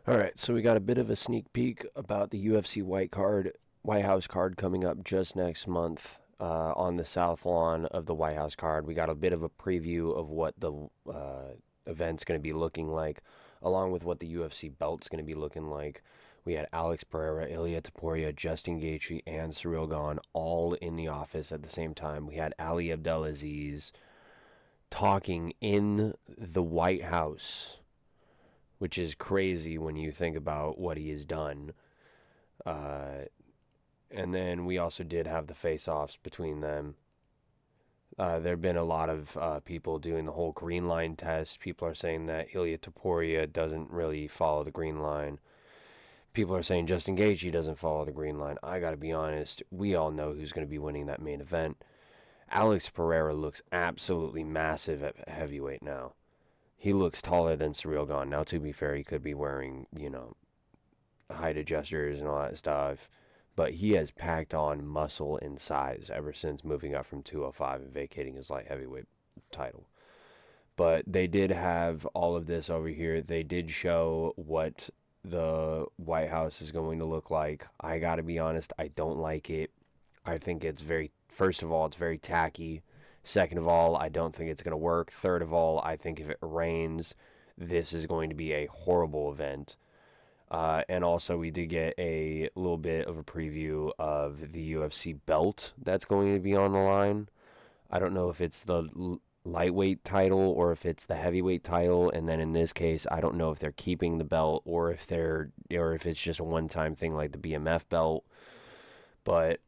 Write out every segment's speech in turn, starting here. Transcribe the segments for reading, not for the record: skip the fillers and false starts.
All right, so we got a bit of a sneak peek about the UFC White House card coming up just next month on the South Lawn of the White House card. We got a bit of a preview of what the event's going to be looking like, along with what the UFC belt's going to be looking like. We had Alex Pereira, Ilia Topuria, Justin Gaethje, and Cyril Gahn all in the office at the same time. We had Ali Abdelaziz talking in the White House, which is crazy when you think about what he has done. Uh, and then we also did have the face-offs between them. There have been a lot of people doing the whole green line test. People are saying that Ilia Topuria doesn't really follow the green line. People are saying Justin Gaethje doesn't follow the green line. I got to be honest, we all know who's going to be winning that main event. Alex Pereira looks absolutely massive at heavyweight now. He looks taller than Cyril Gahn. Now, to be fair, he could be wearing, height adjusters and all that stuff. But he has packed on muscle and size ever since moving up from 205 and vacating his light heavyweight title. But they did have all of this over here. They did show what the White House is going to look like. I got to be honest, I don't like it. I think first of all, it's very tacky. Second of all, I don't think it's going to work. Third of all, I think if it rains, this is going to be a horrible event. And also, we did get a little bit of a preview of the UFC belt that's going to be on the line. I don't know if it's the lightweight title or if it's the heavyweight title. And then in this case, I don't know if they're keeping the belt or if it's just a one-time thing like the BMF belt. But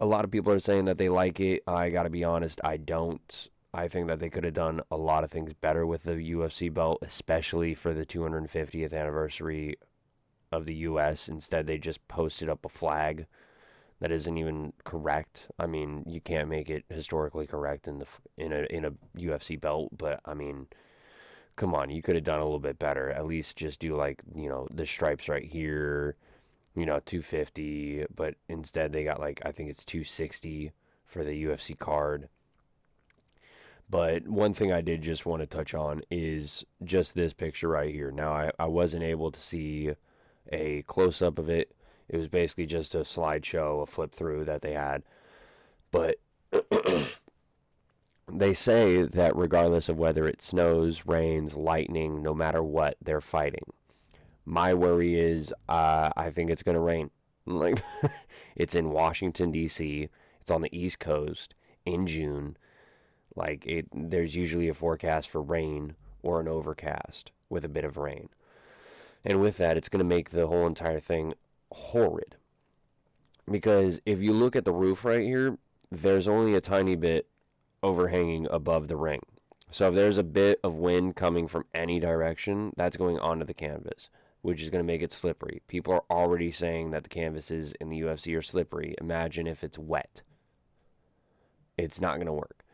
a lot of people are saying that they like it. I got to be honest, I don't. I think that they could have done a lot of things better with the UFC belt, especially for the 250th anniversary of the U.S. Instead, they just posted up a flag that isn't even correct. I mean, you can't make it historically correct in a UFC belt, but I mean, come on, you could have done a little bit better. At least just do like the stripes right here, 250. But instead, they got like I think it's 260 for the UFC card. But one thing I did just want to touch on is just this picture right here. Now, I wasn't able to see a close up of it. It was basically just a slideshow, a flip through that they had. But they say that regardless of whether it snows, rains, lightning, no matter what, they're fighting. My worry is I think it's going to rain. Like, it's in Washington, D.C., it's on the East Coast in June. There's usually a forecast for rain or an overcast with a bit of rain. And with that, it's going to make the whole entire thing horrid. Because if you look at the roof right here, there's only a tiny bit overhanging above the ring. So if there's a bit of wind coming from any direction, that's going onto the canvas, which is going to make it slippery. People are already saying that the canvases in the UFC are slippery. Imagine if it's wet. It's not going to work.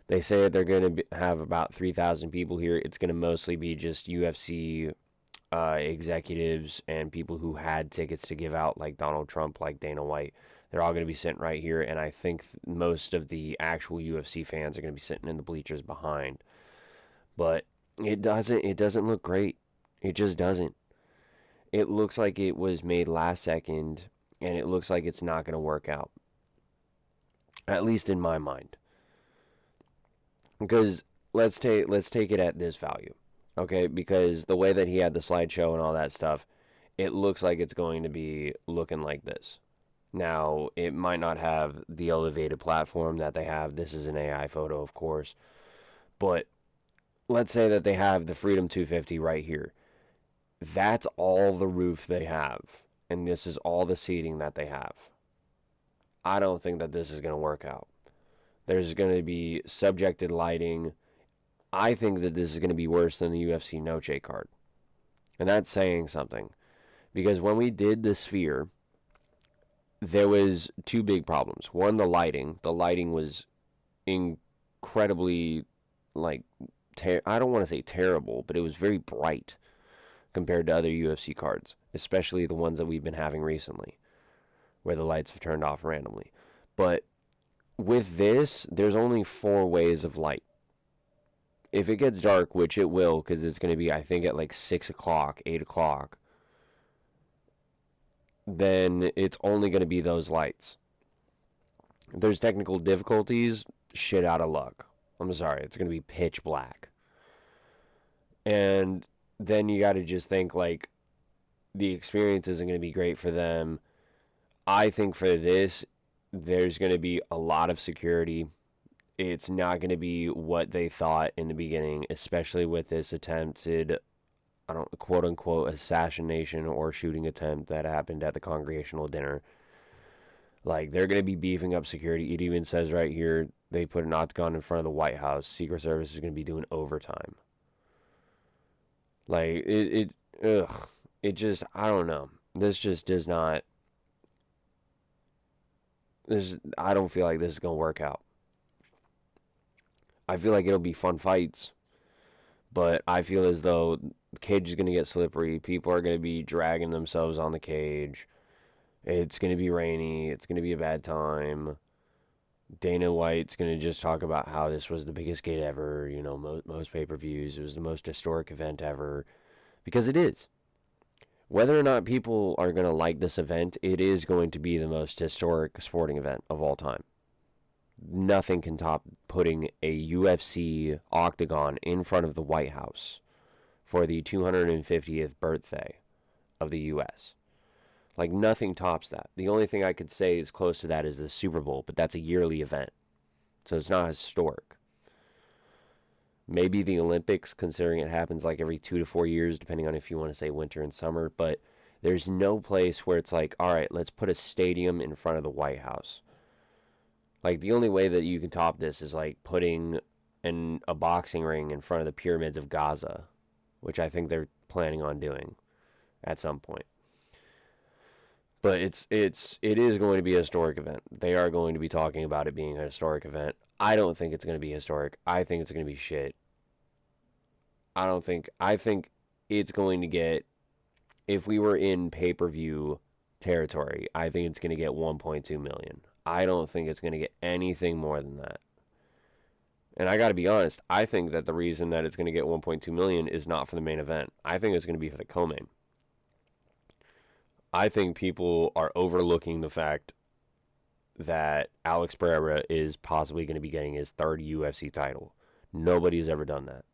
They say that they're going to have about 3,000 people here. It's going to mostly be just UFC executives and people who had tickets to give out, like Donald Trump, like Dana White. They're all going to be sitting right here, and I think most of the actual UFC fans are going to be sitting in the bleachers behind. But it doesn't look great. It just doesn't. It looks like it was made last second, and it looks like it's not going to work out. At least in my mind. Because let's take it at this value. Okay, because the way that he had the slideshow and all that stuff, it looks like it's going to be looking like this. Now, it might not have the elevated platform that they have. This is an AI photo, of course. But let's say that they have the Freedom 250 right here. That's all the roof they have. And this is all the seating that they have. I don't think that this is going to work out. There's going to be subjected lighting. I think that this is going to be worse than the UFC Noche card. And that's saying something. Because when we did the Sphere, there was two big problems. One, the lighting. The lighting was incredibly, I don't want to say terrible, but it was very bright compared to other UFC cards, especially the ones that we've been having recently, where the lights have turned off randomly. But with this, there's only 4 ways of light. If it gets dark, which it will, because it's going to be, I think, at like 6 o'clock, 8 o'clock, then it's only going to be those lights. If there's technical difficulties, shit out of luck. I'm sorry, it's going to be pitch black. And then you got to just think like the experience isn't going to be great for them. I think for this, there's going to be a lot of security. It's not going to be what they thought in the beginning, especially with this attempted, I don't quote unquote assassination or shooting attempt that happened at the congregational dinner. Like they're going to be beefing up security. It even says right here they put an octagon in front of the White House. Secret Service is going to be doing overtime. Like it just, I don't know. This just does not. I don't feel like this is going to work out. I feel like it'll be fun fights, but I feel as though the cage is going to get slippery. People are going to be dragging themselves on the cage. It's going to be rainy. It's going to be a bad time. Dana White's going to just talk about how this was the biggest gate ever, you know, most pay-per-views. It was the most historic event ever. Because it is. Whether or not people are going to like this event, it is going to be the most historic sporting event of all time. Nothing can top putting a UFC octagon in front of the White House for the 250th birthday of the U.S. Like, nothing tops that. The only thing I could say is close to that is the Super Bowl, but that's a yearly event. So it's not historic. Maybe the Olympics, considering it happens like every 2 to 4 years, depending on if you want to say winter and summer. But there's no place where it's like, all right, let's put a stadium in front of the White House. Like, the only way that you can top this is like putting a boxing ring in front of the pyramids of Gaza, which I think they're planning on doing at some point. But it is going to be a historic event. They are going to be talking about it being a historic event. I don't think it's going to be historic. I think it's going to be shit. I think it's going to get, if we were in pay-per-view territory, I think it's going to get 1.2 million. I don't think it's going to get anything more than that. And I got to be honest, I think that the reason that it's going to get 1.2 million is not for the main event. I think it's going to be for the co-main. I think people are overlooking the fact that Alex Pereira is possibly going to be getting his third UFC title. Nobody's ever done that.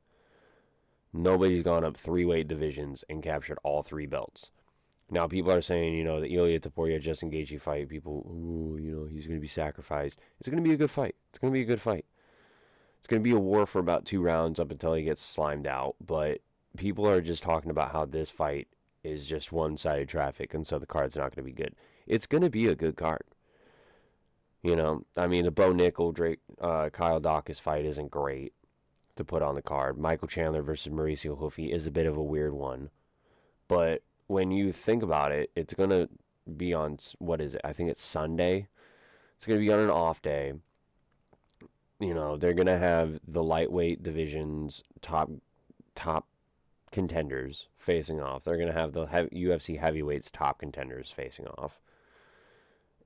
Nobody's gone up 3 weight divisions and captured all 3 belts. Now, people are saying, you know, the Ilya Topuria Justin Gaethje fight, people, ooh, you know, he's going to be sacrificed. It's going to be a good fight. It's going to be a good fight. It's going to be a war for about 2 rounds up until he gets slimed out. But people are just talking about how this fight is just one-sided traffic, and so the card's not going to be good. It's going to be a good card. You know, I mean, the Bo Nickel, Kyle Dawkins fight isn't great to put on the card. Michael Chandler versus Mauricio Hoofy is a bit of a weird one. But when you think about it, it's going to be on, what is it? I think it's Sunday. It's going to be on an off day. You know, they're going to have the lightweight division's top contenders facing off. They're going to have the UFC heavyweights top contenders facing off.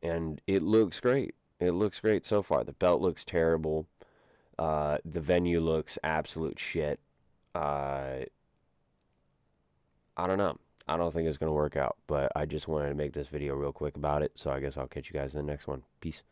And it looks great. It looks great so far. The belt looks terrible. The venue looks absolute shit. I don't know. I don't think it's going to work out. But I just wanted to make this video real quick about it. So I guess I'll catch you guys in the next one. Peace.